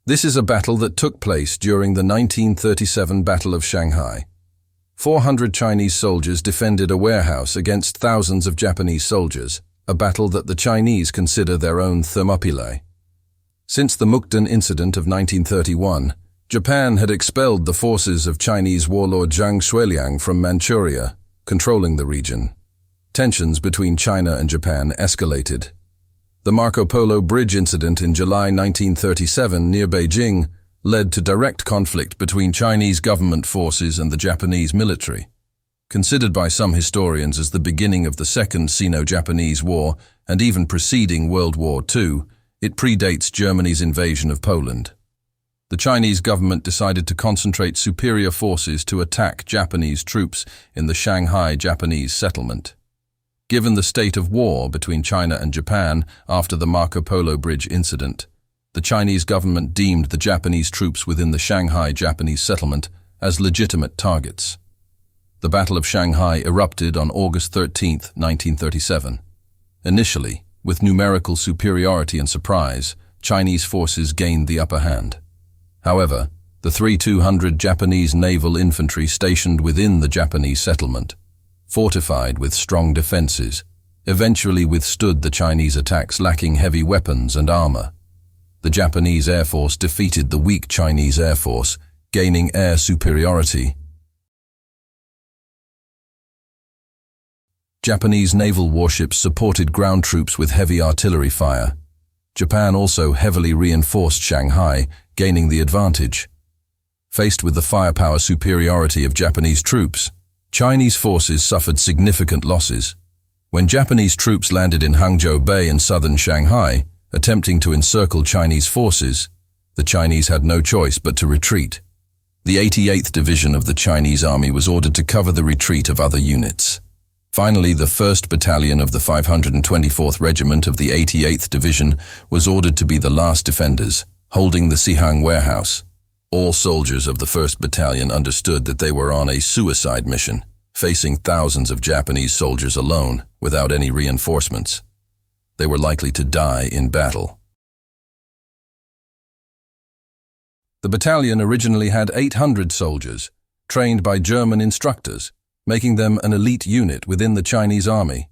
This is a battle that took place during the 1937 Battle of Shanghai. 400 Chinese soldiers defended a warehouse against thousands of Japanese soldiers, a battle that the Chinese consider their own Thermopylae. Since the Mukden incident of 1931, Japan had expelled the forces of Chinese warlord Zhang Xueliang from Manchuria, controlling the region. Tensions between China and Japan escalated. The Marco Polo Bridge incident in July 1937 near Beijing led to direct conflict between Chinese government forces and the Japanese military. Considered by some historians as the beginning of the Second Sino-Japanese War and even preceding World War II, it predates Germany's invasion of Poland. The Chinese government decided to concentrate superior forces to attack Japanese troops in the Shanghai Japanese settlement. Given the state of war between China and Japan after the Marco Polo Bridge incident, the Chinese government deemed the Japanese troops within the Shanghai Japanese settlement as legitimate targets. The Battle of Shanghai erupted on August 13, 1937. Initially, with numerical superiority and surprise, Chinese forces gained the upper hand. However, the 200 Japanese naval infantry stationed within the Japanese settlement, fortified with strong defenses, eventually withstood the Chinese attacks lacking heavy weapons and armor. The Japanese Air Force defeated the weak Chinese Air Force, gaining air superiority. Japanese naval warships supported ground troops with heavy artillery fire. Japan also heavily reinforced Shanghai, gaining the advantage. Faced with the firepower superiority of Japanese troops, Chinese forces suffered significant losses. When Japanese troops landed in Hangzhou Bay in southern Shanghai, attempting to encircle Chinese forces, the Chinese had no choice but to retreat. The 88th Division of the Chinese Army was ordered to cover the retreat of other units. Finally, the 1st Battalion of the 524th Regiment of the 88th Division was ordered to be the last defenders, holding the SiHang Warehouse. All soldiers of the 1st Battalion understood that they were on a suicide mission, facing thousands of Japanese soldiers alone, without any reinforcements. They were likely to die in battle. The battalion originally had 800 soldiers, trained by German instructors, making them an elite unit within the Chinese army.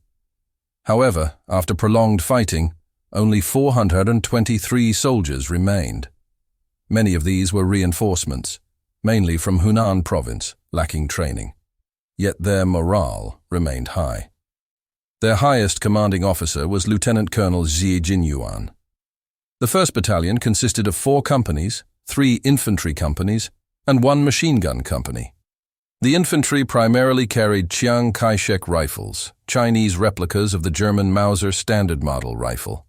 However, after prolonged fighting, only 423 soldiers remained. Many of these were reinforcements, mainly from Hunan province, lacking training. Yet their morale remained high. Their highest commanding officer was Lieutenant Colonel Zhi Jinyuan. The 1st Battalion consisted of 4 companies, 3 infantry companies, and 1 machine gun company. The infantry primarily carried Chiang Kai-shek rifles, Chinese replicas of the German Mauser standard model rifle.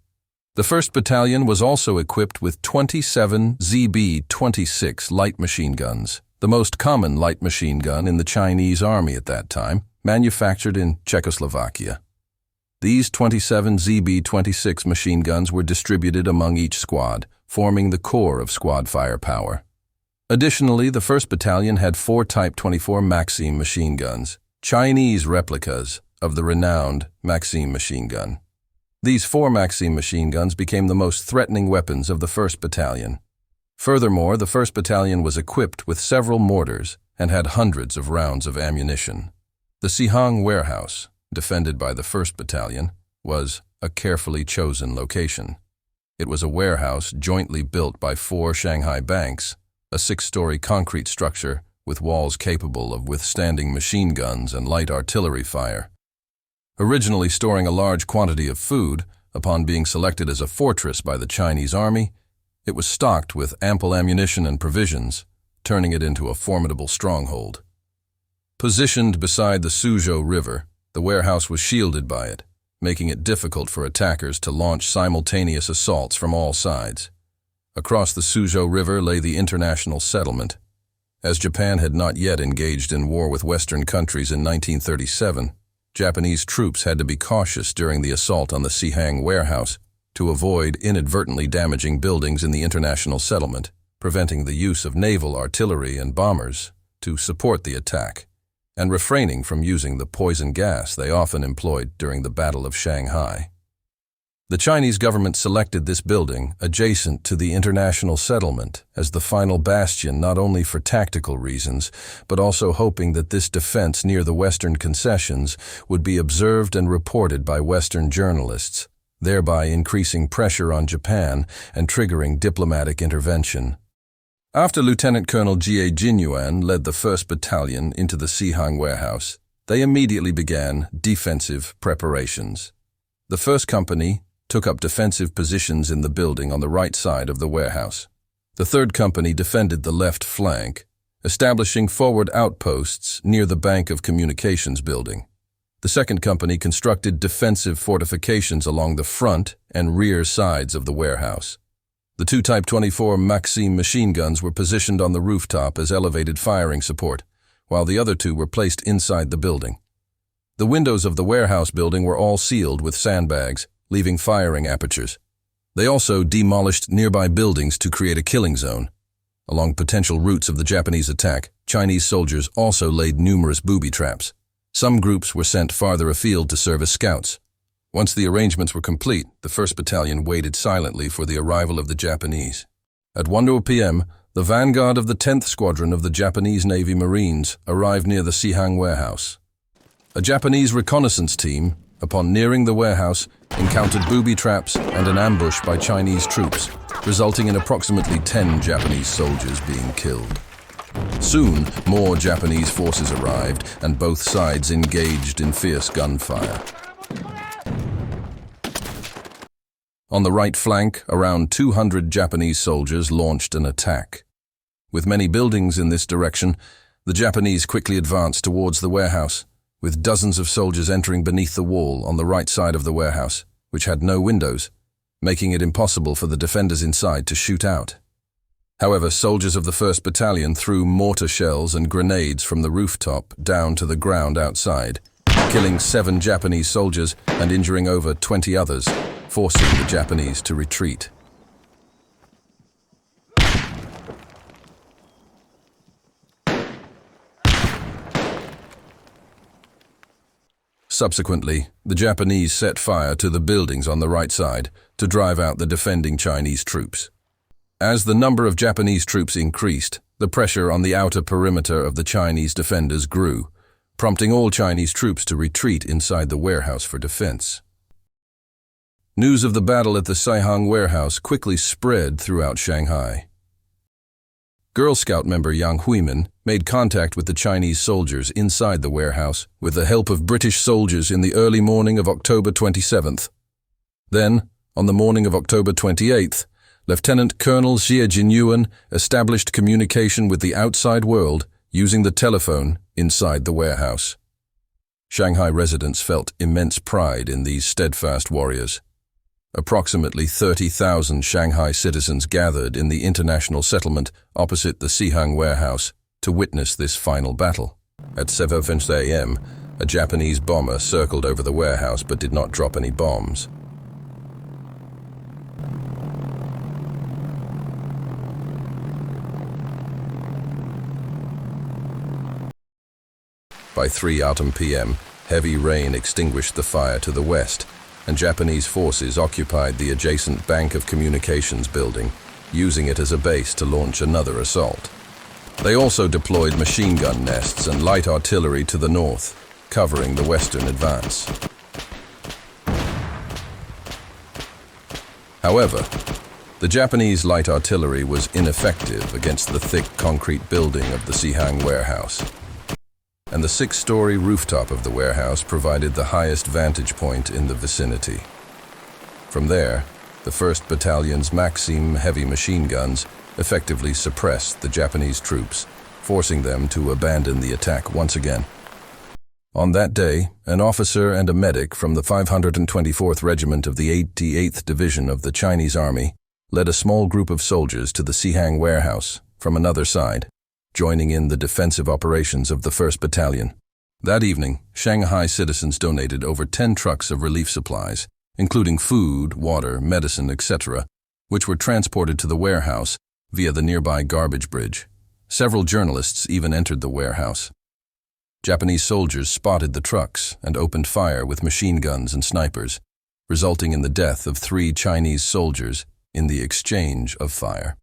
The 1st Battalion was also equipped with 27 ZB-26 light machine guns, the most common light machine gun in the Chinese army at that time, manufactured in Czechoslovakia. These 27 ZB-26 machine guns were distributed among each squad, forming the core of squad firepower. Additionally, the 1st Battalion had 4 Type 24 Maxim machine guns, Chinese replicas of the renowned Maxim machine gun. These 4 Maxim machine guns became the most threatening weapons of the 1st Battalion. Furthermore, the 1st Battalion was equipped with several mortars and had hundreds of rounds of ammunition. The SiHang Warehouse, defended by the 1st Battalion, was a carefully chosen location. It was a warehouse jointly built by 4 Shanghai banks, a 6-story concrete structure with walls capable of withstanding machine guns and light artillery fire. Originally storing a large quantity of food, upon being selected as a fortress by the Chinese army, it was stocked with ample ammunition and provisions, turning it into a formidable stronghold. Positioned beside the Suzhou River, the warehouse was shielded by it, making it difficult for attackers to launch simultaneous assaults from all sides. Across the Suzhou River lay the international settlement. As Japan had not yet engaged in war with Western countries in 1937, Japanese troops had to be cautious during the assault on the SiHang Warehouse to avoid inadvertently damaging buildings in the international settlement, preventing the use of naval artillery and bombers to support the attack, and refraining from using the poison gas they often employed during the Battle of Shanghai. The Chinese government selected this building adjacent to the international settlement as the final bastion not only for tactical reasons, but also hoping that this defense near the Western concessions would be observed and reported by Western journalists, thereby increasing pressure on Japan and triggering diplomatic intervention. After Lieutenant Colonel Jie Jinyuan led the 1st Battalion into the SiHang Warehouse, they immediately began defensive preparations. The 1st Company took up defensive positions in the building on the right side of the warehouse. The 3rd Company defended the left flank, establishing forward outposts near the Bank of Communications building. The 2nd Company constructed defensive fortifications along the front and rear sides of the warehouse. The 2 Type 24 Maxim machine guns were positioned on the rooftop as elevated firing support, while the other 2 were placed inside the building. The windows of the warehouse building were all sealed with sandbags, leaving firing apertures. They also demolished nearby buildings to create a killing zone. Along potential routes of the Japanese attack, Chinese soldiers also laid numerous booby traps. Some groups were sent farther afield to serve as scouts. Once the arrangements were complete, the 1st Battalion waited silently for the arrival of the Japanese. At 1:00 p.m., the vanguard of the 10th Squadron of the Japanese Navy Marines arrived near the SiHang Warehouse. A Japanese reconnaissance team, upon nearing the warehouse, encountered booby traps and an ambush by Chinese troops, resulting in approximately 10 Japanese soldiers being killed. Soon, more Japanese forces arrived, and both sides engaged in fierce gunfire. On the right flank, around 200 Japanese soldiers launched an attack. With many buildings in this direction, the Japanese quickly advanced towards the warehouse, with dozens of soldiers entering beneath the wall on the right side of the warehouse, which had no windows, making it impossible for the defenders inside to shoot out. However, soldiers of the 1st Battalion threw mortar shells and grenades from the rooftop down to the ground outside, killing 7 Japanese soldiers and injuring over 20 others, forcing the Japanese to retreat. Subsequently, the Japanese set fire to the buildings on the right side to drive out the defending Chinese troops. As the number of Japanese troops increased, the pressure on the outer perimeter of the Chinese defenders grew, prompting all Chinese troops to retreat inside the warehouse for defense. News of the battle at the SiHang Warehouse quickly spread throughout Shanghai. Girl Scout member Yang Huimin made contact with the Chinese soldiers inside the warehouse with the help of British soldiers in the early morning of October 27th. Then, on the morning of October 28th, Lieutenant Colonel Jie Jinyuan established communication with the outside world using the telephone inside the warehouse. Shanghai residents felt immense pride in these steadfast warriors. Approximately 30,000 Shanghai citizens gathered in the international settlement opposite the SiHang Warehouse to witness this final battle. At 7:50 a.m., a Japanese bomber circled over the warehouse but did not drop any bombs. By 3:00 p.m., heavy rain extinguished the fire to the west, and Japanese forces occupied the adjacent Bank of Communications building, using it as a base to launch another assault. They also deployed machine gun nests and light artillery to the north, covering the western advance. However, the Japanese light artillery was ineffective against the thick concrete building of the SiHang Warehouse, and the 6-story rooftop of the warehouse provided the highest vantage point in the vicinity. From there, the 1st Battalion's Maxim heavy machine guns effectively suppressed the Japanese troops, forcing them to abandon the attack once again. On that day, an officer and a medic from the 524th Regiment of the 88th Division of the Chinese Army led a small group of soldiers to the SiHang Warehouse from another side, joining in the defensive operations of the 1st Battalion. That evening, Shanghai citizens donated over 10 trucks of relief supplies, including food, water, medicine, etc., which were transported to the warehouse via the nearby garbage bridge. Several journalists even entered the warehouse. Japanese soldiers spotted the trucks and opened fire with machine guns and snipers, resulting in the death of 3 Chinese soldiers in the exchange of fire.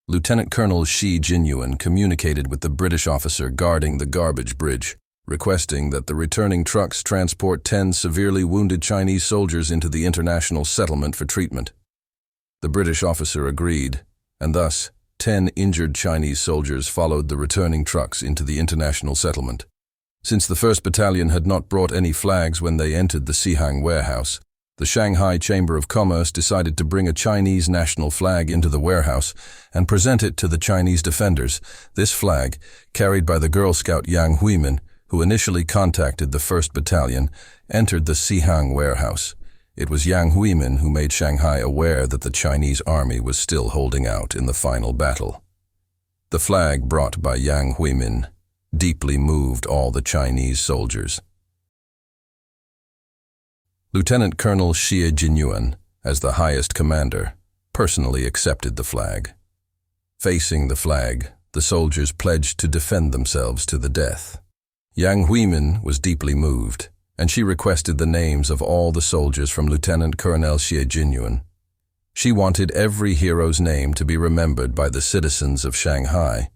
Lieutenant Colonel Shi Jinyuan communicated with the British officer guarding the garbage bridge, requesting that the returning trucks transport 10 severely wounded Chinese soldiers into the international settlement for treatment. The British officer agreed, and thus 10 injured Chinese soldiers followed the returning trucks into the international settlement. Since the 1st Battalion had not brought any flags when they entered the SiHang Warehouse, the Shanghai Chamber of Commerce decided to bring a Chinese national flag into the warehouse and present it to the Chinese defenders. This flag, carried by the Girl Scout Yang Huimin, who initially contacted the 1st Battalion, entered the SiHang Warehouse. It was Yang Huimin who made Shanghai aware that the Chinese army was still holding out in the final battle. The flag brought by Yang Huimin deeply moved all the Chinese soldiers. Lieutenant Colonel Shi Jinyuan, as the highest commander, personally accepted the flag. Facing the flag, the soldiers pledged to defend themselves to the death. Yang Huimin was deeply moved, and she requested the names of all the soldiers from Lieutenant Colonel Shi Jinyuan. She wanted every hero's name to be remembered by the citizens of Shanghai.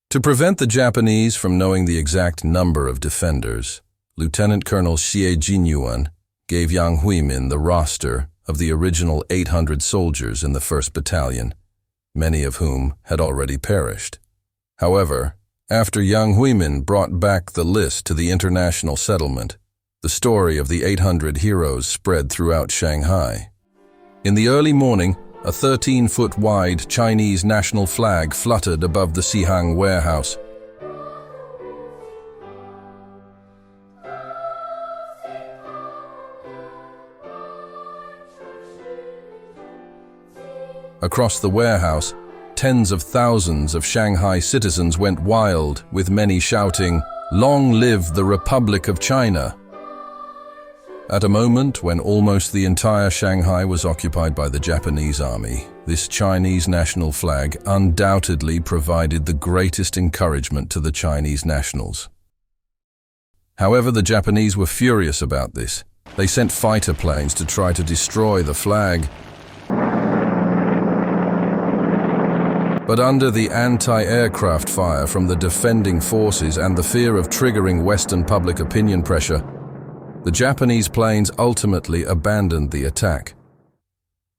To prevent the Japanese from knowing the exact number of defenders, Lieutenant Colonel Shi Jinyuan gave Yang Huimin the roster of the original 800 soldiers in the 1st Battalion, many of whom had already perished. However, after Yang Huimin brought back the list to the international settlement, the story of the 800 heroes spread throughout Shanghai. In the early morning, a 13-foot-wide Chinese national flag fluttered above the SiHang Warehouse. Across the warehouse, tens of thousands of Shanghai citizens went wild, with many shouting, "Long live the Republic of China!" At a moment when almost the entire Shanghai was occupied by the Japanese army, this Chinese national flag undoubtedly provided the greatest encouragement to the Chinese nationals. However, the Japanese were furious about this. They sent fighter planes to try to destroy the flag. But under the anti-aircraft fire from the defending forces and the fear of triggering Western public opinion pressure, the Japanese planes ultimately abandoned the attack.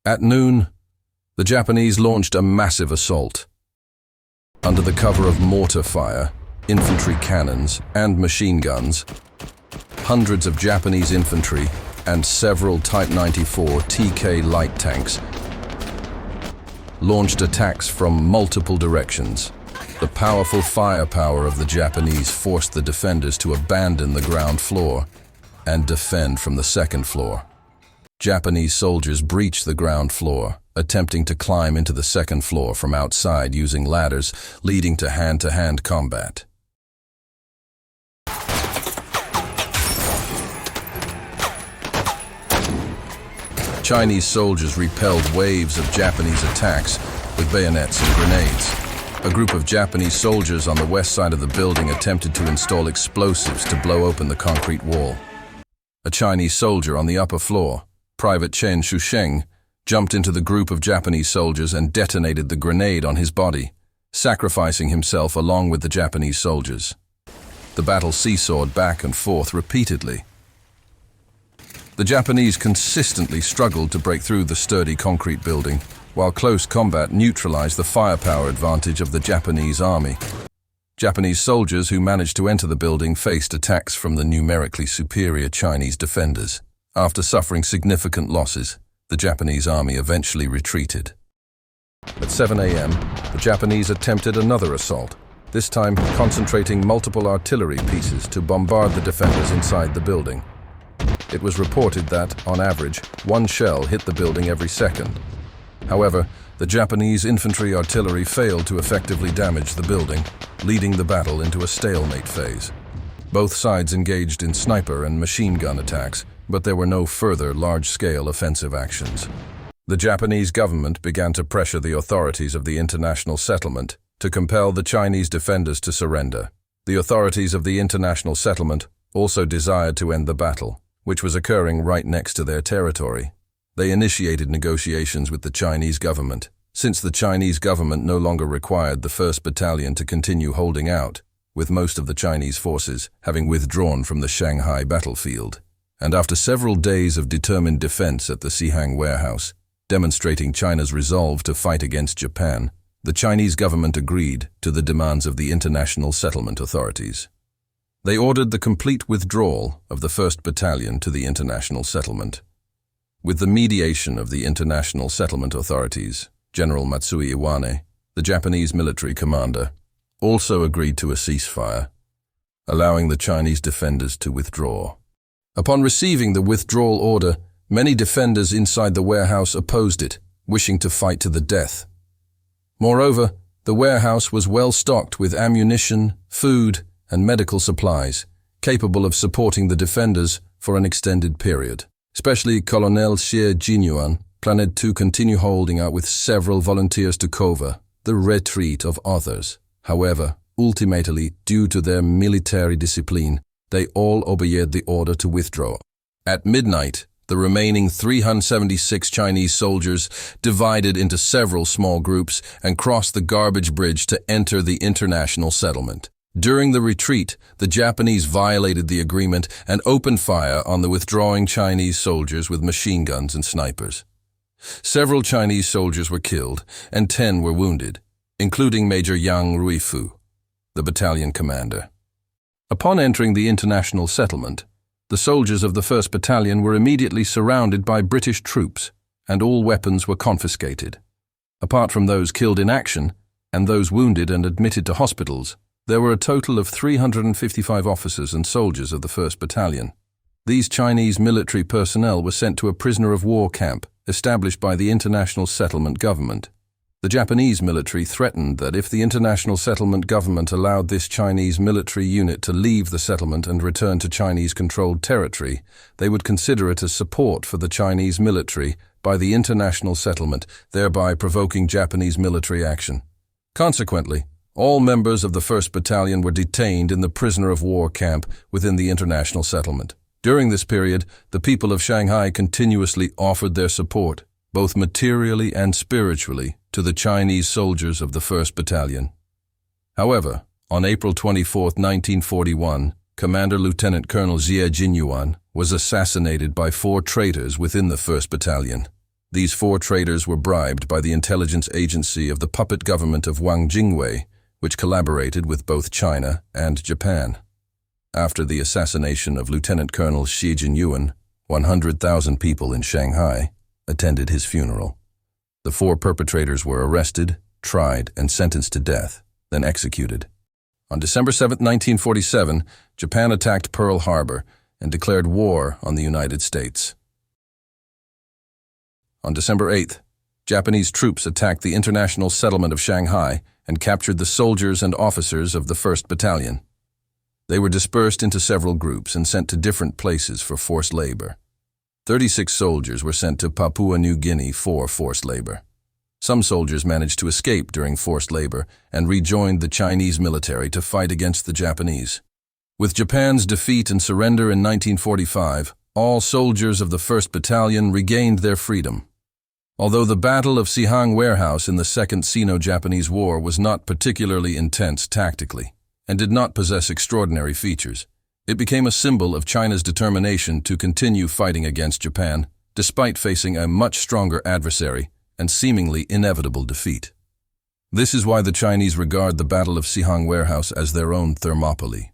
At noon, the Japanese launched a massive assault. Under the cover of mortar fire, infantry cannons, and machine guns, hundreds of Japanese infantry and several Type 94 TK light tanks launched attacks from multiple directions. The powerful firepower of the Japanese forced the defenders to abandon the ground floor and defend from the second floor. Japanese soldiers breached the ground floor, attempting to climb into the second floor from outside using ladders, leading to hand-to-hand combat. Chinese soldiers repelled waves of Japanese attacks with bayonets and grenades. A group of Japanese soldiers on the west side of the building attempted to install explosives to blow open the concrete wall. A Chinese soldier on the upper floor, Private Chen Shusheng, jumped into the group of Japanese soldiers and detonated the grenade on his body, sacrificing himself along with the Japanese soldiers. The battle seesawed back and forth repeatedly. The Japanese consistently struggled to break through the sturdy concrete building, while close combat neutralized the firepower advantage of the Japanese army. Japanese soldiers who managed to enter the building faced attacks from the numerically superior Chinese defenders. After suffering significant losses, the Japanese army eventually retreated. At 7 a.m., the Japanese attempted another assault, this time concentrating multiple artillery pieces to bombard the defenders inside the building. It was reported that, on average, one shell hit the building every second. However, the Japanese infantry artillery failed to effectively damage the building, leading the battle into a stalemate phase. Both sides engaged in sniper and machine gun attacks, but there were no further large-scale offensive actions. The Japanese government began to pressure the authorities of the international settlement to compel the Chinese defenders to surrender. The authorities of the international settlement also desired to end the battle, which was occurring right next to their territory. They initiated negotiations with the Chinese government, since the Chinese government no longer required the 1st Battalion to continue holding out, with most of the Chinese forces having withdrawn from the Shanghai battlefield. And after several days of determined defense at the SiHang Warehouse, demonstrating China's resolve to fight against Japan, the Chinese government agreed to the demands of the international settlement authorities. They ordered the complete withdrawal of the 1st Battalion to the international settlement. With the mediation of the international settlement authorities, General Matsui Iwane, the Japanese military commander, also agreed to a ceasefire, allowing the Chinese defenders to withdraw. Upon receiving the withdrawal order, many defenders inside the warehouse opposed it, wishing to fight to the death. Moreover, the warehouse was well stocked with ammunition, food, and medical supplies, capable of supporting the defenders for an extended period. Especially Colonel Xie Jinyuan planned to continue holding out with several volunteers to cover the retreat of others. However, ultimately, due to their military discipline, they all obeyed the order to withdraw. At midnight, the remaining 376 Chinese soldiers divided into several small groups and crossed the garbage bridge to enter the international settlement. During the retreat, the Japanese violated the agreement and opened fire on the withdrawing Chinese soldiers with machine guns and snipers. Several Chinese soldiers were killed and 10 were wounded, including Major Yang Ruifu, the battalion commander. Upon entering the international settlement, the soldiers of the 1st Battalion were immediately surrounded by British troops, and all weapons were confiscated. Apart from those killed in action and those wounded and admitted to hospitals, there were a total of 355 officers and soldiers of the 1st Battalion. These Chinese military personnel were sent to a prisoner of war camp established by the international settlement government. The Japanese military threatened that if the international settlement government allowed this Chinese military unit to leave the settlement and return to Chinese-controlled territory, they would consider it as support for the Chinese military by the international settlement, thereby provoking Japanese military action. Consequently, all members of the 1st Battalion were detained in the prisoner of war camp within the international settlement. During this period, the people of Shanghai continuously offered their support, both materially and spiritually, to the Chinese soldiers of the 1st Battalion. However, on April 24, 1941, Commander Lieutenant Colonel Xie Jinyuan was assassinated by 4 traitors within the 1st Battalion. These 4 traitors were bribed by the intelligence agency of the puppet government of Wang Jingwei, which collaborated with both China and Japan. After the assassination of Lieutenant Colonel Xie Jinyuan, 100,000 people in Shanghai attended his funeral. The 4 perpetrators were arrested, tried, and sentenced to death, then executed. On December 7, 1947, Japan attacked Pearl Harbor and declared war on the United States. On December 8th, Japanese troops attacked the international settlement of Shanghai and captured the soldiers and officers of the 1st Battalion. They were dispersed into several groups and sent to different places for forced labor. 36 soldiers were sent to Papua New Guinea for forced labor. Some soldiers managed to escape during forced labor and rejoined the Chinese military to fight against the Japanese. With Japan's defeat and surrender in 1945, all soldiers of the 1st Battalion regained their freedom. Although the Battle of SiHang Warehouse in the Second Sino-Japanese War was not particularly intense tactically and did not possess extraordinary features, it became a symbol of China's determination to continue fighting against Japan, despite facing a much stronger adversary and seemingly inevitable defeat. This is why the Chinese regard the Battle of SiHang Warehouse as their own Thermopylae.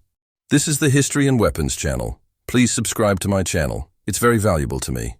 This is the History and Weapons channel. Please subscribe to my channel. It's very valuable to me.